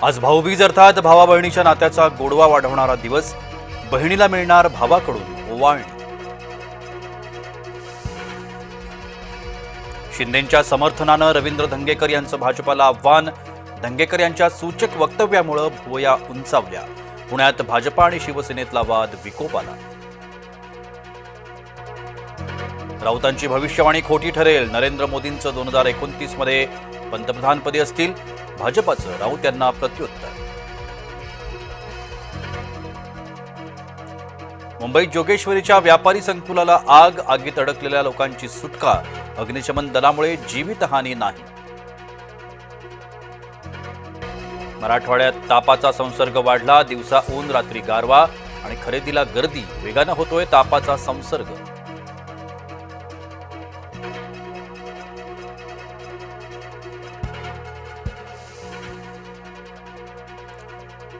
आज भाऊबीज अर्थात भावा बहिणीच्या नात्याचा गोडवा वाढवणारा दिवस. बहिणीला मिळणार भावाकडून ओवाळणी. शिंदेंच्या समर्थनानं रवींद्र धंगेकर यांचं भाजपाला आव्हान. धंगेकर यांच्या सूचक वक्तव्यामुळे भुवया उंचावल्या. पुण्यात भाजपा आणि शिवसेनेतला वाद विकोपाला. राऊतांची भविष्यवाणी खोटी ठरेल. नरेंद्र मोदींचं 2029 मध्ये पंतप्रधानपदी असतील. भाजपाचं राऊत यांना प्रत्युत्तर. मुंबईत जोगेश्वरीच्या व्यापारी संकुलाला आग. आगीत अडकलेल्या लोकांची सुटका. अग्निशमन दलामुळे जीवितहानी नाही. मराठवाड्यात तापाचा संसर्ग वाढला. दिवसा ऊन, रात्री गारवा आणि खरेदीला गर्दी. वेगानं होतोय तापाचा संसर्ग.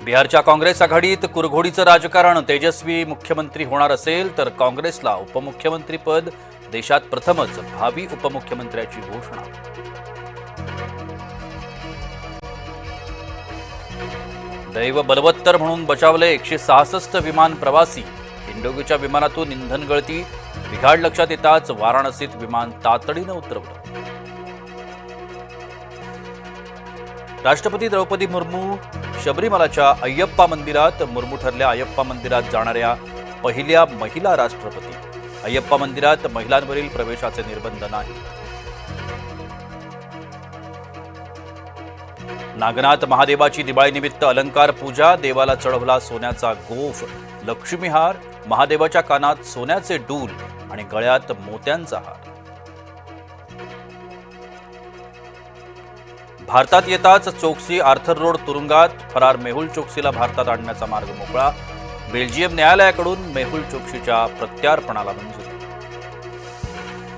बिहारच्या काँग्रेस आघाडीत कुरघोडीचं राजकारण. तेजस्वी मुख्यमंत्री होणार असेल तर काँग्रेसला उपमुख्यमंत्रीपद. देशात प्रथमच भावी उपमुख्यमंत्र्याची घोषणा. दैव बलवत्तर म्हणून बचावले 166 विमान प्रवासी. इंडिगोच्या विमानातून इंधन गळती. बिघाड लक्षात येताच वाराणसीत विमान तातडीनं उतरवलं. राष्ट्रपती द्रौपदी मुर्मू शबरीमलाच्या अय्यप्पा मंदिरात. मुर्मू ठरल्या अय्यप्पा मंदिरात जाणाऱ्या पहिल्या महिला राष्ट्रपती. अय्यप्पा मंदिरात महिलांवरील प्रवेशाचे निर्बंध नाही. नागनाथ महादेवाची दिवाळीनिमित्त अलंकार पूजा. देवाला चढवला सोन्याचा गोफ. लक्ष्मीहार. महादेवाच्या कानात सोन्याचे डूल आणि गळ्यात मोत्यांचा हार. भारतात येताच चोक्सी आर्थर रोड तुरुंगात. फरार मेहुल चोक्सीला भारतात आणण्याचा मार्ग मोकळा. बेल्जियम न्यायालयाकडून मेहुल चोक्सीच्या प्रत्यार्पणाला मंजुरी.